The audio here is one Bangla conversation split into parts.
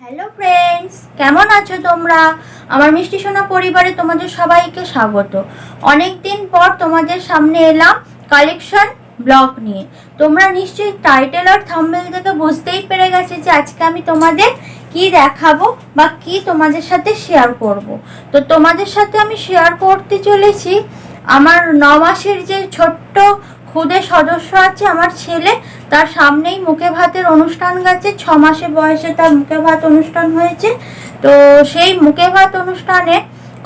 হ্যালো ফ্রেন্ডস, কেমন আছো তোমরা? আমার মিষ্টি সোনা পরিবারে তোমাদের সবাইকে স্বাগত। অনেক দিন পর তোমাদের সামনে এলাম কালেকশন ব্লগ নিয়ে। তোমরা নিশ্চয়ই টাইটেল আর থাম্বনেল দেখে বুঝতেই পেরে গেছে যে আজকে আমি তোমাদের কি দেখাবো বা কি তোমাদের সাথে শেয়ার করব। তো তোমাদের সাথে আমি শেয়ার করতে চলেছি আমার 9 মাসের যে ছোট্ট খুদে সদস্য আছে আমার ছেলে, তার সামনেই মুখে ভাতের অনুষ্ঠান গেছে। 6 মাসে বয়সে তার মুখে ভাত অনুষ্ঠান হয়েছে। তো সেই মুখে ভাত অনুষ্ঠানে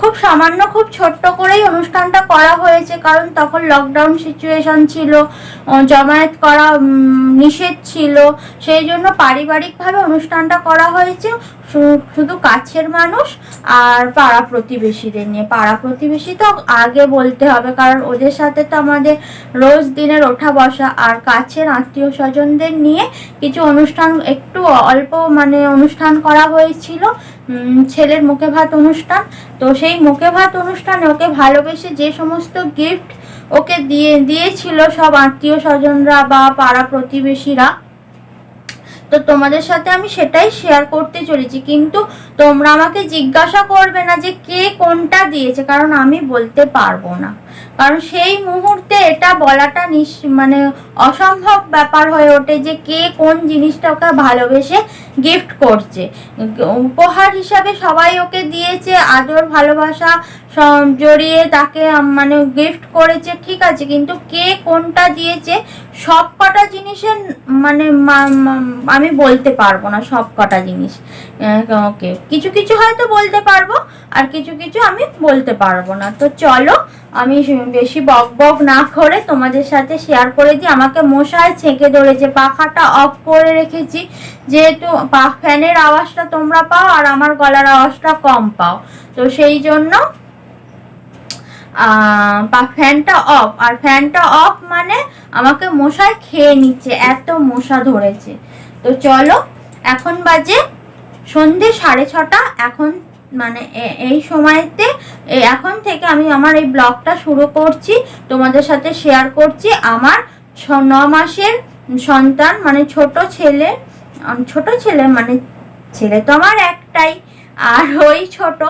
খুব সামান্য, খুব ছোট্ট করেই অনুষ্ঠানটা করা হয়েছে, কারণ তখন লকডাউন সিচুয়েশন ছিল, জমায়েত করা নিষেধ ছিল। সেই জন্য পারিবারিকভাবে অনুষ্ঠানটা করা হয়েছে, শুধু কাছের মানুষ আর পাড়া প্রতিবেশীদের নিয়ে। পাড়া প্রতিবেশী তো আগে বলতে হবে, কারণ ওদের সাথে তো আমাদের রোজ দিনের ওঠা বসা। আর কাছের আত্মীয় স্বজনদের নিয়ে কিছু অনুষ্ঠান, একটু অল্প অনুষ্ঠান করা হয়েছিল, ছেলের মুখে ভাত অনুষ্ঠান। তো সেই মুখে ভাত অনুষ্ঠানে ওকে ভালোবেসে যে সমস্ত গিফট ওকে দিয়েছিল সব আত্মীয় স্বজনরা বা পাড়া প্রতিবেশীরা, তো তোমাদের সাথে আমি সেটাই শেয়ার করতে চলেছি। কিন্তু তোমরা আমাকে জিজ্ঞাসা করবে না যে কে কোনটা দিয়েছে, কারণ আমি বলতে পারবো না। কারণ সেই মুহূর্তে এটা বলাটা অসম্ভব ব্যাপার হয়ে ওঠে যে কে কোন জিনিসটা ওকে ভালোবেসে গিফট করছে। উপহার হিসাবে সবাই ওকে দিয়েছে, আদর ভালোবাসা জড়িয়ে তাকে গিফট করেছে, ঠিক আছে। কিন্তু কে কোনটা দিয়েছে সব কটা জিনিসের আমি বলতে পারবো না। সব কটা জিনিস ওকে কিছু কিছু হয়তো বলতে পারবো, আর কিছু কিছু আমি বলতে পারবো না। তো চলো আমি বেশি বক বক না করে তোমাদের সাথে শেয়ার করে দিই। আমাকে মশায় ছেঁকে ধরেছে, পাখাটা অফ করে রেখেছি, যেহেতু ফ্যানের আওয়াজটা তোমরা পাও আর আমার গলার আওয়াজটা কম পাও, তো সেই জন্য ফ্যানটা অফ। আর ফ্যানটা অফ মানে আমাকে মশায় খেয়ে নিচ্ছে, এত মশা ধরেছে। তো চলো, এখন বাজে সন্ধে 6:30। এখন এই সময়তে এখন থেকে আমি আমার এই ব্লগটা শুরু করছি, তোমাদের সাথে শেয়ার করছি আমার 9 মাসের সন্তান, ছোট ছেলে ছেলে তো আমার একটাই, আর ওই ছোট।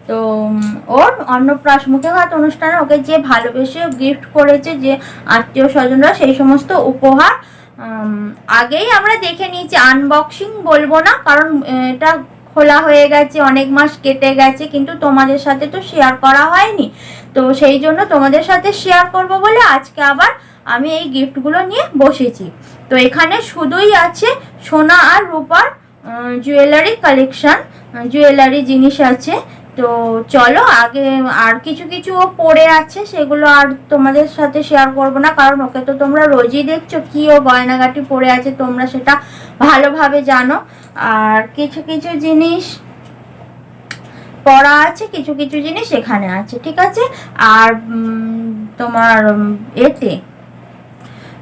তো ওর অন্নপ্রাশন মুখে ভাত অনুষ্ঠানে ওকে যে ভালোবেসে গিফট করেছে যে আত্মীয় স্বজনরা, সেই সমস্ত উপহার আগেই আমরা দেখে নিয়েছি। আনবক্সিং বলবো না, কারণ এটা খোলা হয়ে গেছে, অনেক মাস কেটে গেছে, কিন্তু তোমাদের সাথে তো শেয়ার করা হয়নি। তো সেই জন্য তোমাদের সাথে শেয়ার করব বলে আজকে আবার আমি এই গিফটগুলো নিয়ে বসেছি। তো এখানে শুধুই আছে সোনা আর রূপার জুয়েলারি কালেকশন, জুয়েলারি জিনিস আছে। তো চলো, আগে আর কিছু কিছু ও পড়ে আছে, সেগুলো আর তোমাদের সাথে শেয়ার করব না, কারণ ওকে তো তোমরা রোজই দেখছো কি ও গয়নাগাটি পড়ে আছে, তোমরা সেটা ভালোভাবে জানো। আর কিছু কিছু জিনিস পড়া আছে, কিছু কিছু জিনিস এখানে আছে, ঠিক আছে। আর তোমার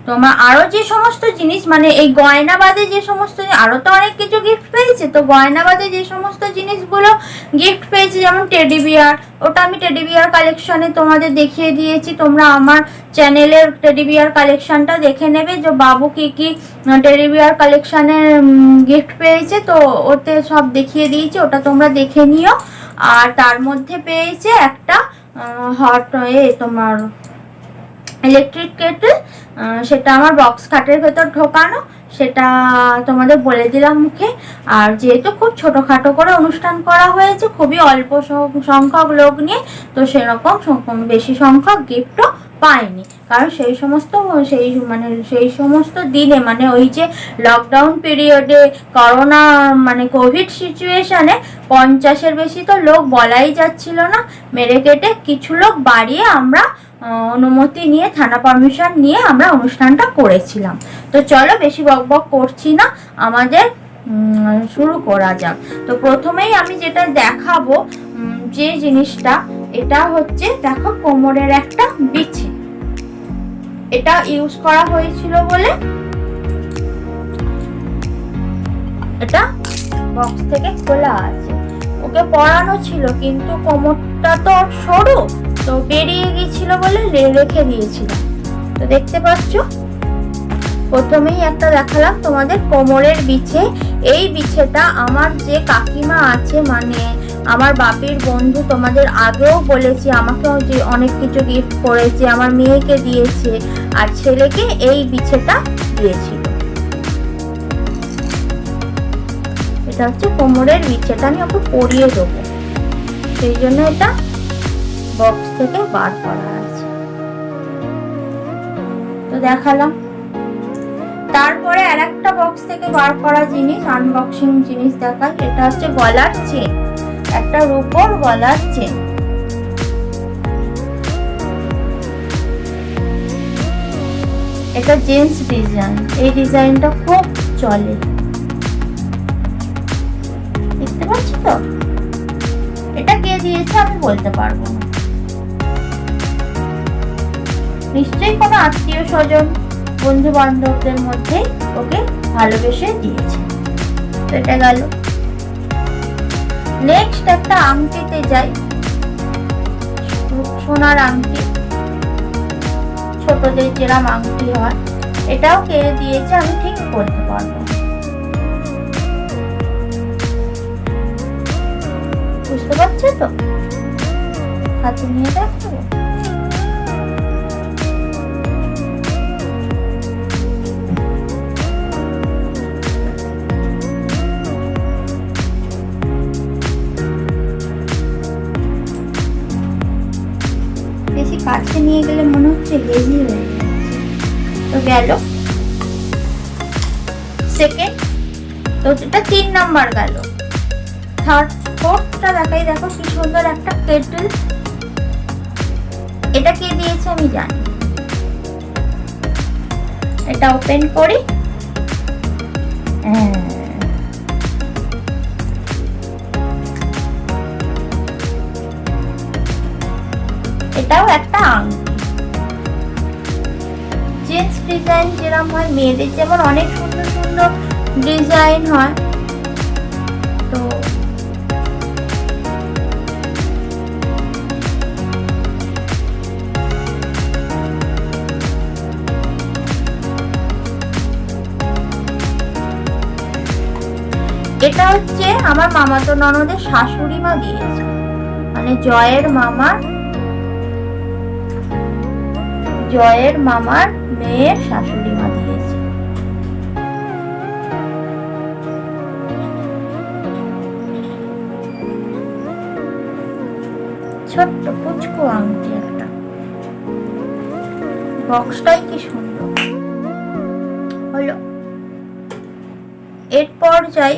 তোমার আরো যে সমস্ত জিনিস এই গয়না বাদে যে সমস্ত, আরো তো অনেক কিছু গিফট পেয়েছে, তো গয়না বাদে যে সমস্ত জিনিসগুলো গিফট পেয়েছে, যেমন টেডি বিয়ার, ওটা আমি টেডি বিয়ার কালেকশনে তোমাদের দেখিয়ে দিয়েছি। তোমরা আমার চ্যানেলের টেডি বিয়ার কালেকশনটা দেখে নেবে, যে বাবু কি কি টেডি বিয়ার কালেকশনে গিফট পেয়েছে, তো ওতে সব দেখিয়ে দিয়েছি, ওটা তোমরা দেখে নিও। আর তার মধ্যে পেয়েছে একটা তোমার ইলেকট্রিক কেটল, সেটা আমার বক্স খাটের ভেতর ঢোকানো, সেটা তোমাদের বলে দিলাম মুখে। আর যেহেতু খুব ছোটোখাটো করে অনুষ্ঠান করা হয়েছে, খুবই অল্প সংখ্যক লোক নিয়ে, তো সেরকম বেশি সংখ্যক গিফটও পাইনি, কারণ সেই সমস্ত দিনে ওই যে লকডাউন পিরিয়ডে করোনা কোভিড সিচুয়েশনে 50-এর বেশি তো লোক বলাই যাচ্ছিল না। মেরে কেটে কিছু লোক বাড়িয়ে আমরা অনুমতি নিয়ে, থানা পারমিশন নিয়ে আমরা অনুষ্ঠানটা করেছিলাম। তো চলো বেশি বকবক করছি না, আমাদের শুরু করা যাক। তো প্রথমেই আমি যেটা দেখাবো যে জিনিসটা, এটা হচ্ছে দেখো কোমরের একটা বিছি। এটা ইউজ করা হয়েছিল বলে এটা বক্স থেকে খোলা আছে। ওকে পরানো ছিল, কিন্তু কোমরটা তো সরু, তো বেরিয়ে গিয়েছিল বলে রেখে দিয়েছিলাম। তো দেখতে পাচ্ছ প্রথমেই একটা দেখালাম তোমাদের কোমরের বিছে। এই বিছেটা আমার যে কাকিমা আছে, মানে আমার বাপির বন্ধু, তোমাদের আগেও বলেছি, আমাকেও যে অনেক কিছু গিফট করেছে, আমার মেয়েকে দিয়েছে আর ছেলেকে এই বিছেটা দিয়েছিল। এটা হচ্ছে কোমরের বিছেটা, আমি ওকে পরিয়ে দেবো, সেই জন্য এটা বক্স থেকে বার করা আছে। তো দেখালাম। তারপরে আর একটা বক্স থেকে বার করা জিনিস, আনবক্সিং জিনিস দেখাই। এটা হচ্ছে গলার চেন, একটা রূপোর গলার চেন। এটা জেন্টস ডিজাইন, এই ডিজাইনটা খুব চলে, দেখতে পাচ্ছ তো। এটা কে দিয়েছে আমি বলতে পারবো না, নিশ্চয়ই কোনো আত্মীয় স্বজন বন্ধু বান্ধবদের মধ্যে ওকে ভালোবেসে দিয়েছে। তো এটা গেল। নেক্সট একটা আংটিতে যাই, সোনার আংটি, ছোটদের যেরকম আংটি হয়, এটাও কে দিয়েছে আমি ঠিক বলতে পারবো না, বুঝতে পারছো তো। হাতে নিয়ে দেখো। বেশি কাছে নিয়ে গেলে মনে হচ্ছে লেজি হয়ে যাচ্ছে। তো গেল সেকেন্ড, তো এটা 3 নাম্বার গেল। ফোর্থটা দেখাই, দেখো কি সুন্দর একটা কেটল। এটা কে দিয়েছে আমি জানি। এটা ওপেন করি, এটাও একটা আংটি। জেন্টস ডিজাইন যেরকম হয়, মেয়েদের যেমন অনেক সুন্দর সুন্দর ডিজাইন হয়, তো এটা হচ্ছে আমার মামাতো ননদের শাশুড়ি মা দিয়েছে, মানে জয়ের মামার মেয়ের শাশুড়ি মা দিয়েছে। ছোট্ট পুচকু আংটি একটা, বক্সটাই কি সুন্দর হলো। এরপর যাই,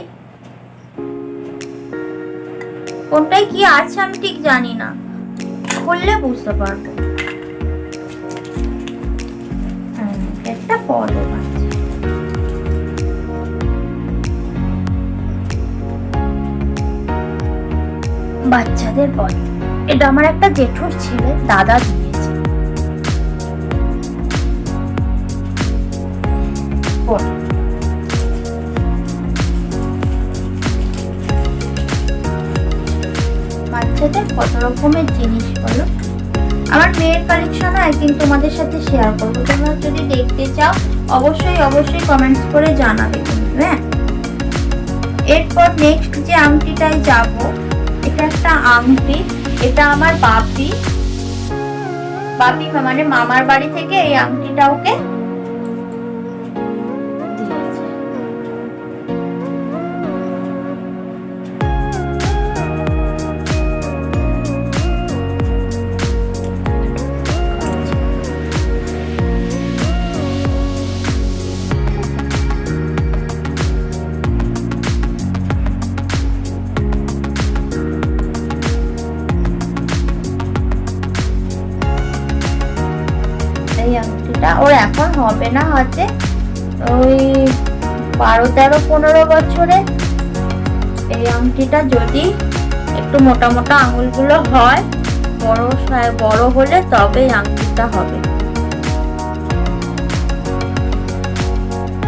কোনটায় কি আছে আমি ঠিক জানি না, খুললে বুঝতে পারবো। একটা পদক আছে, বাচ্চাদের পদ। এটা আমার একটা জেঠুর ছেলে দাদা দিয়েছে। বাচ্চাদের কত রকমের জিনিস বলো। আমার মেয়ের কালেকশনও একদিন তোমাদের সাথে শেয়ার করবো, তোমরা যদি দেখতে চাও অবশ্যই কমেন্টস করে জানাবে কিন্তু। হ্যাঁ, এরপর নেক্সট যে আংটিটায় যাব, এটা একটা আংটি। এটা আমার বাপি মানে মামার বাড়ি থেকে এই আংটিটা ওকে দিয়েছে। এই আংটিটা ওর এখন হবে না, হচ্ছে ওই 12, 13, 15 বছরে। এই আংটিটা যদি একটু মোটা মোটা আঙুলগুলো হয়, বড় হলে তবে আংটিটা হবে।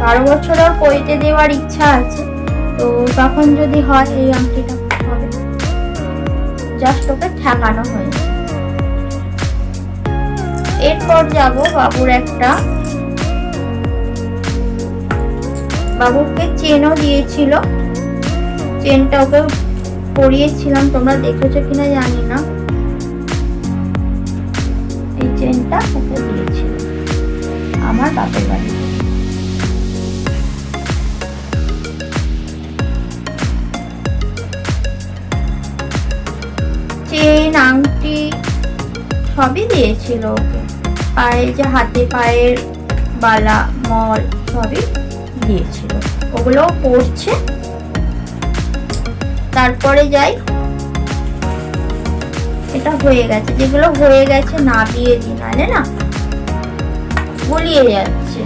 12 বছর ওর পইতে দেওয়ার ইচ্ছা আছে, তো তখন যদি হয় এই আংটিটা হবে। জাস্ট ওকে ঠেকানো হয়েছে। এরপর যাব বাবুর একটা বাবুকে চেনও দিয়েছিল, চেনটা ওকে পরিয়েছিলাম, তোমরা দেখেছো কিনা জানি না। এই চেনটা ওকে দিয়েছিল আমার বাপের বাড়ি। চেন, আংটি সবই দিয়েছিল ওকে, পায়ে যে হাতে পায়ের বালা, মল সবই দিয়েছিল, ওগুলোও পড়ছে। তারপরে যাই, এটা হয়ে গেছে, যেগুলো হয়ে গেছে না বিয়ে দিই, নাহলে না গুলিয়ে যাচ্ছে।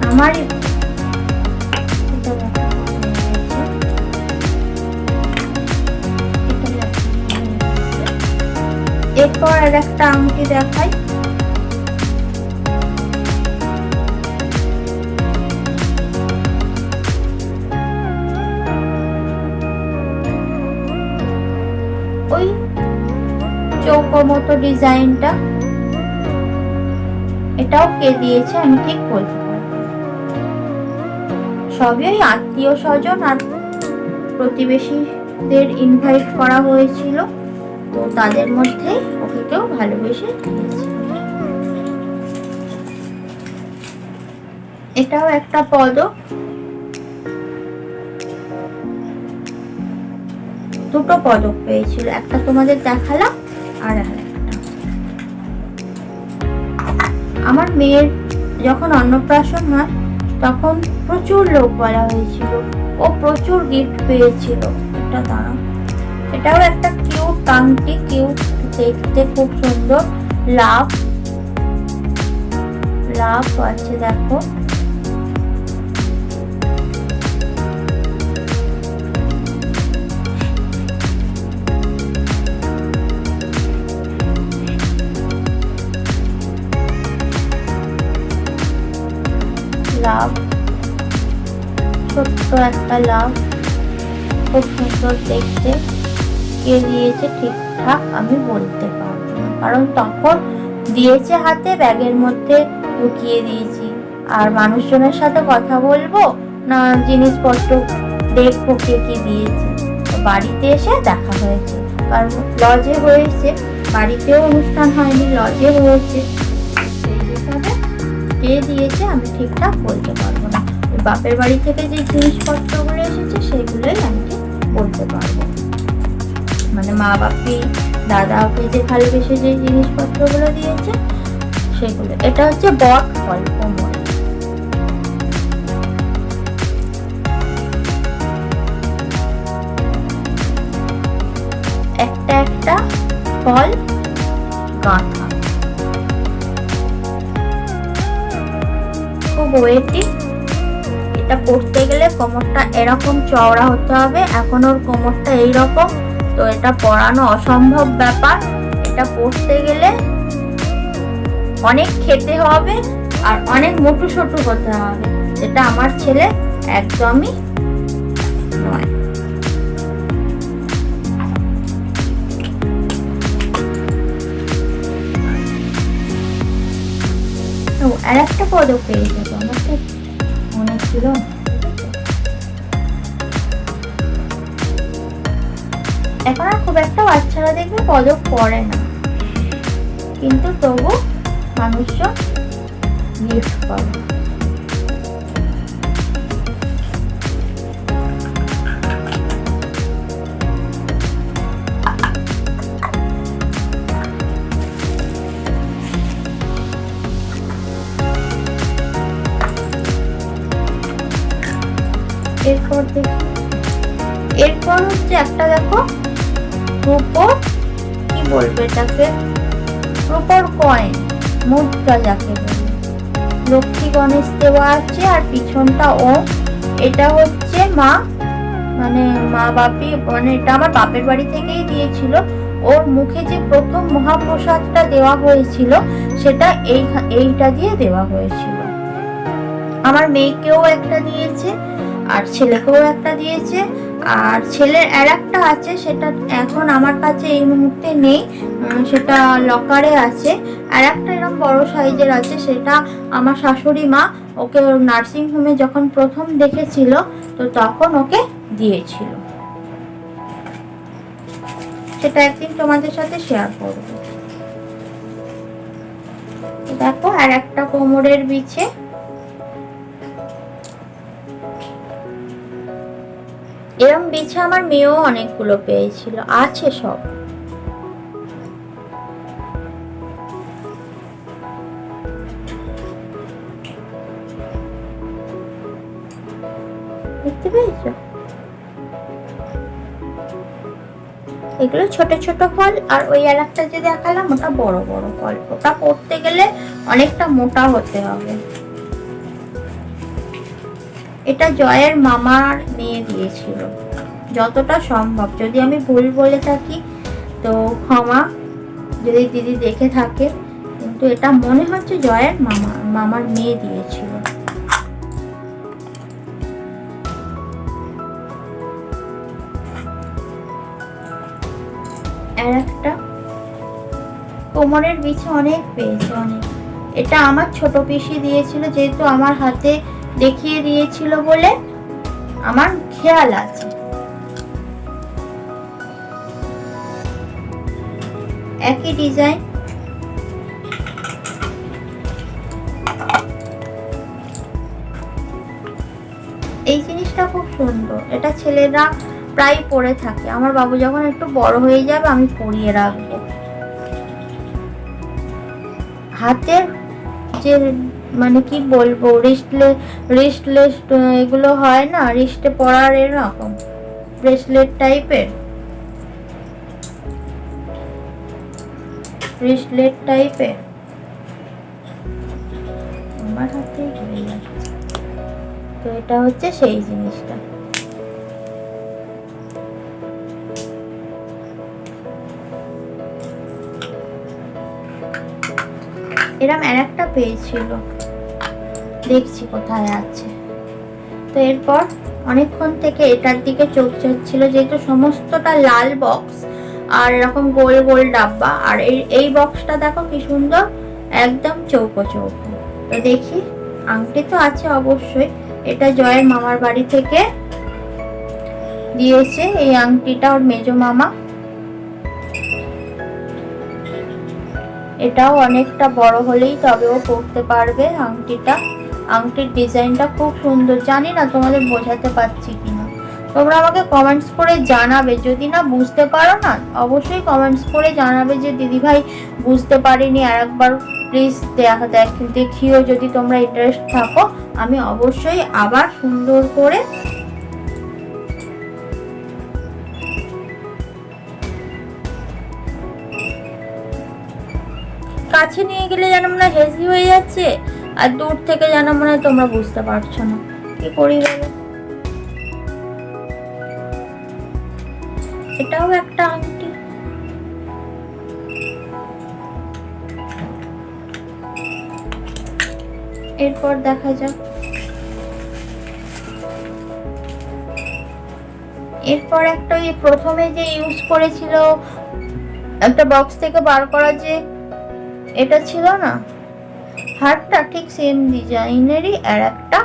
আমার এরপর আর একটা আংটি দেখাই। ওই চৌকো মতো ডিজাইনটা, এটাও কে দিয়েছে আমি ঠিক বলতে পারবো। সবই ওই আত্মীয় স্বজন আর প্রতিবেশীদের ইনভাইট করা হয়েছিল, তো তাদের মধ্যে ওকে কেউ ভালোবেসে দিয়েছে। এটাও একটা পদক, দুটো পদক পেয়েছিল, একটা তোমাদের দেখালাম আর একটা। আমার মেয়ের যখন অন্নপ্রাশন হয় তখন প্রচুর লোক বলা হয়েছিল, ও প্রচুর গিফট পেয়েছিল। এটা দাঁড়াও, এটাও একটা কিউট আংটি, কিউট দেখতে, খুব সুন্দর। লাভ লাভ আছে দেখো, লাভ, ছোট্ট একটা লাভ, খুব সুন্দর দেখতে। কে দিয়েছে ঠিকঠাক আমি বলতে পারবো না, কারণ তখন দিয়েছে হাতে, ব্যাগের মধ্যে ঢুকিয়ে দিয়েছি। আর মানুষজনের সাথে কথা বলবো না জিনিসপত্র দেখবো কে কি দিয়েছে, বাড়িতে এসে দেখা হয়েছে। কারণ লজে হয়েছে, বাড়িতেও অনুষ্ঠান হয়নি, লজে হয়েছে, সেই হিসাবে কে দিয়েছে আমি ঠিকঠাক বলতে পারবো না। বাপের বাড়ি থেকে যে জিনিসপত্রগুলো এসেছে সেগুলোই আমি ঠিক বলতে পারবো, মানে মা বাপি দাদা ওকে যে ভালোবেসে যে জিনিসপত্রগুলো দিয়েছে সেগুলো। এটা হচ্ছে বট ফল, কোমল। একটা একটা ফল গাঁথা, খুব ওয়েটি। এটা পড়তে গেলে কোমরটা এরকম চওড়া হতে হবে, এখন ওর কোমরটা এইরকম, তো এটা পরানো অসম্ভব ব্যাপার। এটা পড়তে গেলে অনেক খেতে হবে আর অনেক মোটু সোটু হতে হবে, যেটা আমার ছেলে একদমই নয়। আর একটা পদক পেয়ে যেত, আমার তো মনে ছিল। এখন আর খুব একটা বাচ্চারা দেখবে পদক পরে না, কিন্তু তবু মানুষজন গিফট করে। এরপর দেখি, এরপর হচ্ছে একটা দেখো রূপোর, কি বলবো এটাকে, রূপোর কয়েন, মুদ্রা যাকে বলে, লক্ষ্মী গণেশ দেওয়া আছে আর পিছনটা ওম। এটা হচ্ছে মা, মানে মা বাপি, মানে এটা আমার বাপের বাড়ি থেকেই দিয়েছিল। ওর মুখে যে প্রথম মহাপ্রসাদটা দেওয়া হয়েছিল সেটা এইটা দিয়ে দেওয়া হয়েছিল। আমার মেয়েকেও একটা দিয়েছে আর ছেলেকেও একটা দিয়েছে, আর ছেলের আর একটা আছে, সেটা এখন আমার কাছে এই মুহূর্তে নেই, সেটা লকারে আছে। আর একটা এরকম বড় সাইজের আছে, সেটা আমার শাশুড়ি মা ওকে নার্সিং হোমে যখন প্রথম দেখেছিল তো তখন ওকে দিয়েছিল। সেটা একদিন তোমাদের সাথে শেয়ার করব। দেখো আর একটা কোমরের বিছে, এরম বিছে আমার মেয়েও অনেকগুলো পেয়েছিল, আছে সব। দেখতে পেয়েছো? এগুলো ছোট ছোট ফল, আর ওই আর একটা যে দেখালাম ওটা বড় বড় ফল। ওটা করতে গেলে অনেকটা মোটা হতে হবে। এটা জয়ের মামার মেয়ে দিয়েছিল, যতটা সম্ভব। যদি আমি ভুল বলে থাকি তো ক্ষমা, যদি দিদি দেখে থাকে, কিন্তু এটা মনে হচ্ছে জয়ের মামার মেয়ে দিয়েছিল। আর একটা কোমরের বিছে অনেক পেয়েছে, অনেক। এটা আমার ছোট পিসি দিয়েছিল, যেহেতু আমার হাতে দেখিয়ে দিয়েছিল বলে আমার খেয়াল আছে। একই ডিজাইন। এই জিনিসটা খুব সুন্দর, এটা ছেলেরা প্রায় পরে থাকে। আমার বাবু যখন একটু বড় হয়ে যাবে আমি পরিয়ে রাখবো। হাতের যে মানে কি বলবো, রিস্টলেস এগুলো হয় না, রিস্টে পরার এরকম ব্রেসলেট টাইপের, আমার হাতে ঘুরে যাচ্ছে। তো এটা হচ্ছে সেই জিনিসটা। এরম আর একটা পেয়েছিল, দেখছি কোথায় আছে। তো এরপর অনেকক্ষণ থেকে এটার দিকে চোখ যাচ্ছিল, যেহেতু সমস্তটা লাল বক্স আর এরকম গোল গোল ডাব্বা। আর এই বক্সটা দেখো কি সুন্দর, একদম চৌকো চৌকো। তো দেখি, আংটি তো আছে অবশ্যই। এটা জয়ের মামার বাড়ি থেকে দিয়েছে এই আংটিটা, ওর মেজো মামা। এটাও অনেকটা বড় হলেই তবে ও পরতে পারবে আংটিটা। আংটির ডিজাইনটা খুব সুন্দর, জানি না তোমাদের বোঝাতে পারছি কিনা। তোমরা আমাকে কমেন্টস করে জানাবে, যদি না বুঝতে পারো না অবশ্যই কমেন্টস করে জানাবে যে দিদি ভাই বুঝতে পারিনি, আর একবার প্লিজ দেখিও। যদি তোমরা ইন্টারেস্ট থাকো আমি অবশ্যই আবার সুন্দর করে কাছে নিয়ে গেলে যেন মনে হয় হেজি হয়ে যাচ্ছে, আর দূর থেকে যেন মনে হয় তোমরা বুঝতে পারছো না। কি করি বলো? এটাও একটা আংটি। এরপর দেখা যাক। এরপর একটা ওই প্রথমে যে ইউজ করেছিল একটা বক্স থেকে বার করা, যে এটা ছিল না হারটা, ঠিক সেম ডিজাইনেরই আর একটা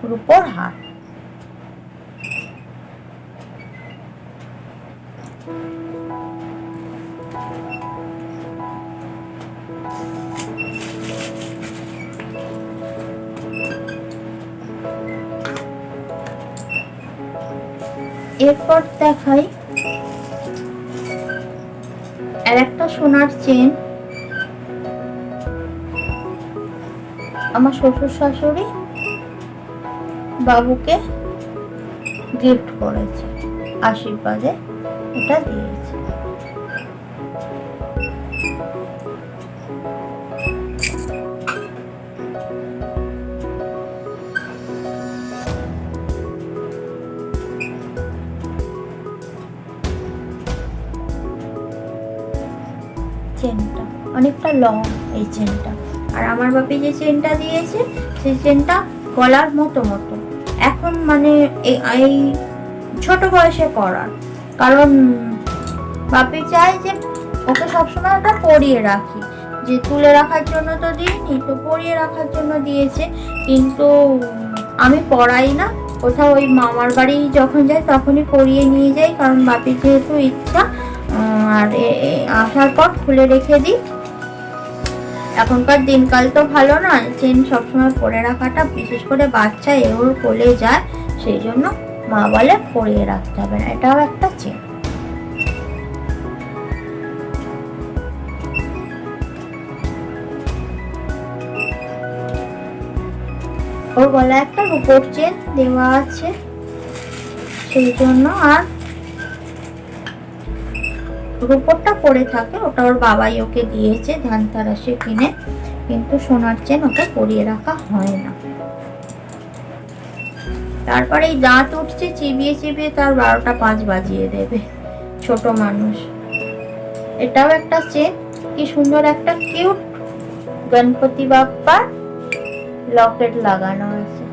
রূপোর হার। এরপর দেখাই আর একটা সোনার চেন। আমার শ্বশুর শাশুড়ি বাবুকে গিফট করেছে, আশীর্বাদে এটা দিয়েছে। চেনটা অনেকটা লং এই চেনটা, আর আমার বাপি যে চেনটা দিয়েছে সেই চেনটা গলার মতো মতো। এখন মানে এই ছোট বয়সে পরার, কারণ বাপি চায় যে ওকে সবসময় ওটা পরিয়ে রাখি, যে তুলে রাখার জন্য তো দিইনি, তো পরিয়ে রাখার জন্য দিয়েছে। কিন্তু আমি পরাই না, কোথাও ওই মামার বাড়ি যখন যাই তখনই পরিয়ে নিয়ে যাই, কারণ বাপির যেহেতু ইচ্ছা। আর আসার পর খুলে রেখে দিই। এখনকার দিনকাল তো ভালো না, চেন সবসময় পরে রাখাটা, বিশেষ করে বাচ্চা ওর কোলে যায়, সেই জন্য মা বলে পরিয়ে রাখতে হবে না। এটাও একটা চেন। ওর গলায় একটা রূপোর চেন দেওয়া আছে, সেই জন্য। আর রূপোরটা পরে থাকে, ওটা ওর বাবাই ওকে দিয়েছে ধানতেরাসে কিনে, কিন্তু সোনার চেন ওকে পরিয়ে রাখা হয় না। তারপরে এই দাঁত উঠছে, চিবিয়ে চিবিয়ে তার 12টা 5 বাজিয়ে দেবে, ছোট মানুষ। এটাও একটা চেন, কি সুন্দর একটা কিউট গণপতি বাপ্পার লকেট লাগানো আছে,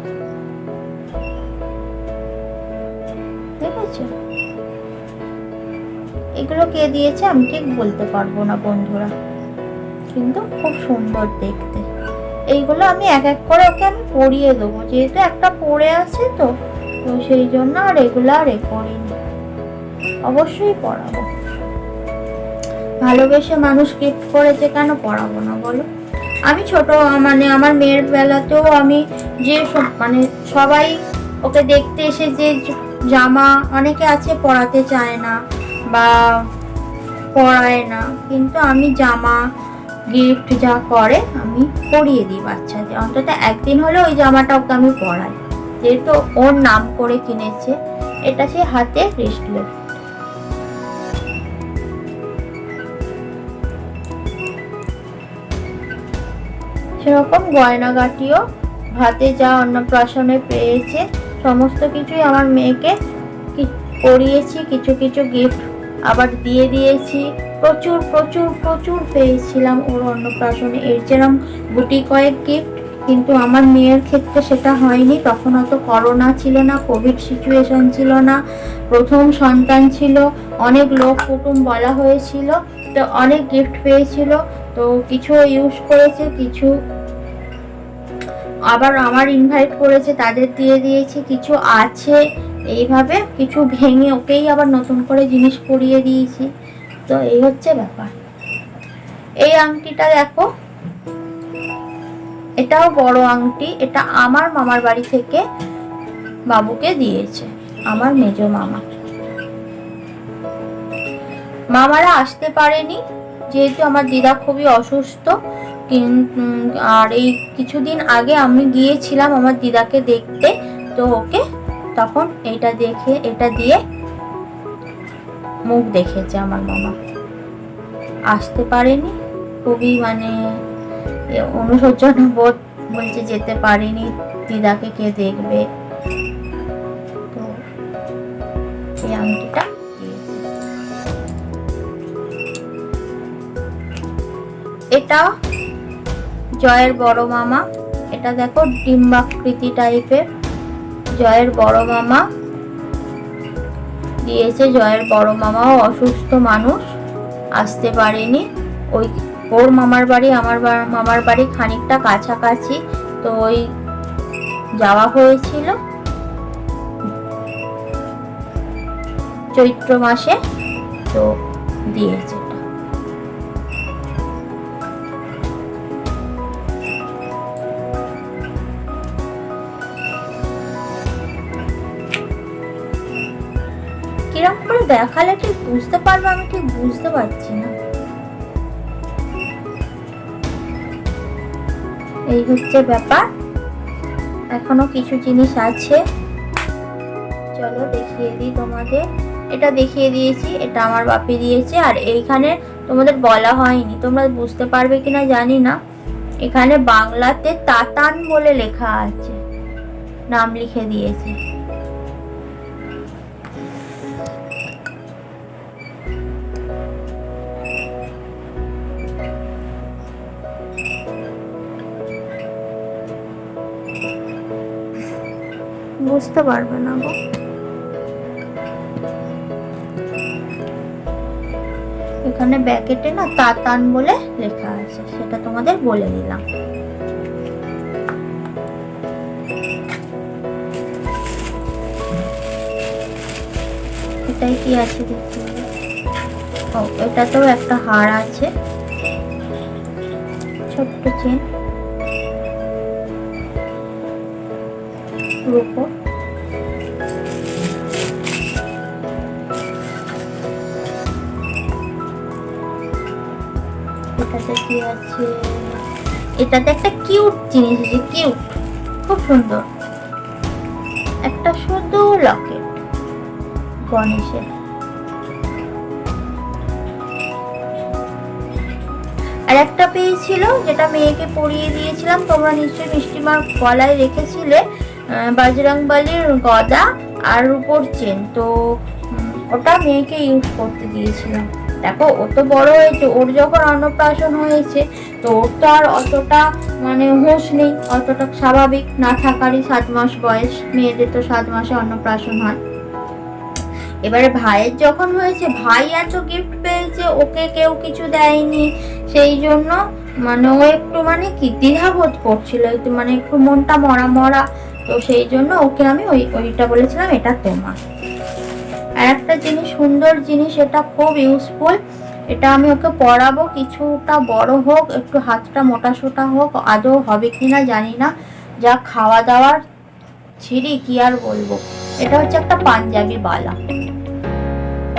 দেখেছো? এগুলো কে দিয়েছে আমি ঠিক বলতে পারবো না বন্ধুরা, কিন্তু খুব সুন্দর দেখতে। এইগুলো আমি এক এক করে ওকে আমি পরিয়ে দেবো, যেহেতু একটা পরে আছে তো সেই জন্য আর এগুলো আর করিনি। অবশ্যই পরাবো, ভালোবেসে মানুষ গিফট করেছে, কেন পরাবো না বলো? আমি ছোট মানে আমার মেয়ের বেলাতেও আমি যে মানে সবাই ওকে দেখতে এসে যে জামা, অনেকে আছে পরাতে চায় না বা পরায় না, কিন্তু আমি জামা গিফট যা করে আমি পরিয়ে দিই বাচ্চাদের। অন্তত একদিন হলে ওই জামাটা ওকে আমি পরাই, যেহেতু ওর নাম করে কিনেছে। এটা সে হাতে রিস্টলেট। সেরকম গয়নাগাটিও হাতে যা অন্নপ্রাশনে পেয়েছে সমস্ত কিছুই আমার মেয়েকে পরিয়েছি, কিছু কিছু গিফট আবার দিয়ে দিয়েছি। প্রচুর প্রচুর প্রচুর পেয়েছিলাম ওর অন্নপ্রাশনে, এর যেরকম গুটি কয়েক গিফট, কিন্তু আমার মেয়ের ক্ষেত্রে সেটা হয়নি। তখন অত করোনা ছিল না, কোভিড সিচুয়েশন ছিল না, প্রথম সন্তান ছিল, অনেক লোক কুটুম বলা হয়েছিল, তো অনেক গিফট পেয়েছিল। তো কিছু ইউজ করেছে, কিছু আবার আমার ইনভাইট করেছে, তাদের দিয়ে দিয়েছি, কিছু আছে এইভাবে, কিছু ভেঙে ওকেই আবার নতুন করে জিনিস পরিয়ে দিয়েছি। তো এই হচ্ছে ব্যাপার। এই আংটিটা দেখো, এটাও বড় আংটি, এটা আমার মামার বাড়ি থেকে বাবুকে দিয়েছে আমার মেজো মামা। মামারা আসতে পারেনি যেহেতু আমার দিদা খুবই অসুস্থ, আর এই কিছুদিন আগে আমি গিয়েছিলাম আমার দিদাকে দেখতে, তো ওকে তখন এটা দেখে, এটা দিয়ে মুখ দেখেছে আমার মামা। আসতে পারেনি, খুবই মানে অনুশোচনা বোধ, বলছে যেতে পারিনি, দিদাকে কে দেখবে। তো এই আংটিটা এটা জয়ের বড় মামা, এটা দেখো ডিম্বাকৃতি টাইপের, জয়ের বড় মামা দিয়েছে। জয়ের বড় মামাও অসুস্থ মানুষ, আসতে পারেনি। ওই ওর মামার বাড়ি আমার মামার বাড়ি খানিকটা কাছাকাছি, তো ওই যাওয়া হয়েছিল চৈত্র মাসে, তো দিয়েছে। কিরকম করে দেখালে ঠিক বুঝতে পারবো, আমি ঠিক বুঝতে পারছি না। এই হচ্ছে ব্যাপার, এখনো কিছু জিনিস আছে, চলো দেখিয়ে দিই তোমাদের। এটা দেখিয়ে দিয়েছি, এটা আমার বাপি দিয়েছে। আর এইখানে তোমাদের বলা হয়নি, তোমরা বুঝতে পারবে কিনা জানি না, এখানে বাংলাতে তাতান বলে লেখা আছে, নাম লিখে দিয়েছে। বুঝতে পারবে না গো। ওখানে ব্যাকেটে না তাতান বলে লেখা আছে, সেটা তোমাদের বলে দিলাম। এটাই কি আছে দেখতে, ও এটাতেও একটা হার আছে, ছোট্ট চেন রূপো। এটাতে কি আছে, এটাতে একটা কিউট জিনিস আছে, কিউট, খুব সুন্দর একটা শুধু লকেট গণেশের। আর একটা পেয়েছিল যেটা মেয়েকে পরিয়ে দিয়েছিলাম, তোমরা নিশ্চয়ই মিষ্টিমার গলায় রেখেছিলে বজরংবলীর গদা আর রূপোর চেন, তো ওটা মেয়েকে ইউজ করতে দিয়েছিলাম। দেখো ও তো বড় হয়েছে, ওর যখন অন্নপ্রাশন হয়েছে তো ওর তো আর অতটা মানে হুঁশ নেই, অতটা স্বাভাবিক না থাকারই 7 মাস বয়স, মেয়েদের তো 7 মাসে অন্নপ্রাশন হয়। এবারে ভাইয়ের যখন হয়েছে, ভাই এত গিফট পেয়েছে, ওকে কেউ কিছু দেয়নি, সেই জন্য মানে ও একটু মানে কি দ্বিধাবোধ করছিল, একটু মানে একটু মনটা মরা মরা, তো সেই জন্য ওকে আমি ওইটা বলেছিলাম এটা তোমার। আর একটা জিনিস, সুন্দর জিনিস, এটা খুব ইউজফুল, এটা আমি ওকে পরাবো, কিছুটা বড় হোক, একটু হাতটা মোটা সোটা হোক, আদৌ হবে কিনা জানি না, যা খাওয়া দাওয়ার ছিঁড়ি কি আর বলবো। এটা হচ্ছে একটা পাঞ্জাবি বালা,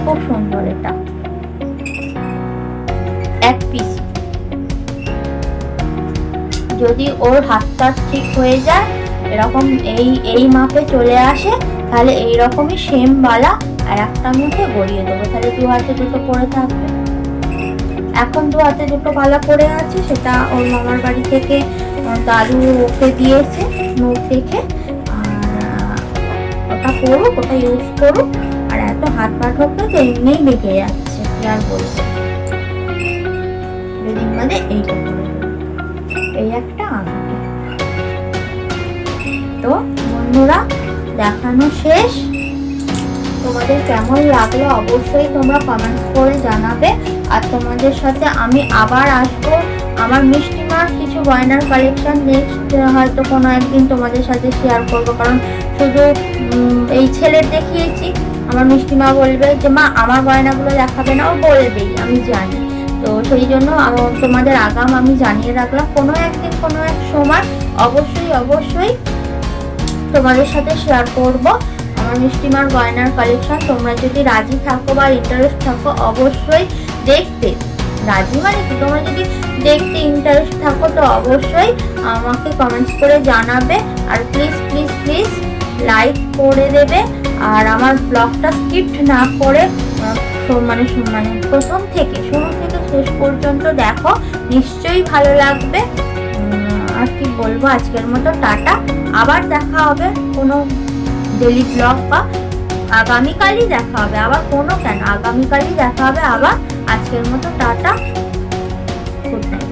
খুব সুন্দর, এটা এক পিস। যদি ওর হাতটা ঠিক হয়ে যায়, এরকম এই মাপে চলে আসে, তাহলে এইরকমই সেম বালা আর একটা মুখে গড়িয়ে দেবো, তাহলে 2 হাতে দুটো পরে থাকবে। এখন 2 হাতে দুটো বালা পরে আছে, সেটা ওর মামার বাড়ি থেকে দাদু ওকে দিয়েছে মুখ দেখে, আর ওটা করুক, ওটা ইউজ করুক। আর এত হাত পা ঠোকলে তো এমনিই বেঁকে যাচ্ছে, কি আর বলবো। দুদিন বাদে এইটা করে এই একটা আংটি। তো বন্ধুরা, দেখানো শেষ, তোমাদের কেমন লাগলো অবশ্যই তোমরা কমেন্ট করে জানাবে। আর তোমাদের সাথে আমি আবার আসবো, আমার মিষ্টিমার কিছু গয়নার কালেকশন নেক্সট হয়তো কোনো একদিন তোমাদের সাথে শেয়ার করবো, কারণ শুধু এই ছেলের দেখিয়েছি, আমার মিষ্টিমা বলবে যে মা আমার গয়নাগুলো দেখাবে না, ও বলবেই, আমি জানি। তো সেই জন্য তোমাদের আগাম আমি জানিয়ে রাখলাম, কোনো একদিন কোনো এক সময় অবশ্যই তোমাদের সাথে শেয়ার করব আমার মিষ্টিমার গয়নার কালেকশন। তোমরা যদি রাজি থাকো বা ইন্টারেস্ট থাকো, অবশ্যই দেখতে রাজি মানে কি, তোমরা যদি দেখতে ইন্টারেস্ট থাকো তো অবশ্যই আমাকে কমেন্টস করে জানাবে। আর প্লিজ লাইক করে দেবে, আর আমার ব্লগটা স্কিপ না করে মানে প্রথম থেকে শুরু থেকে শেষ পর্যন্ত দেখো, নিশ্চয়ই ভালো লাগবে। আর কি বলবো, আজকের মতো টাটা, আবার দেখা হবে কোনো ডেলি ব্লগ, বা আগামীকালই দেখা হবে আবার, আগামীকালই দেখা হবে আবার। আজকের মতো টাটা, গুড নাইট।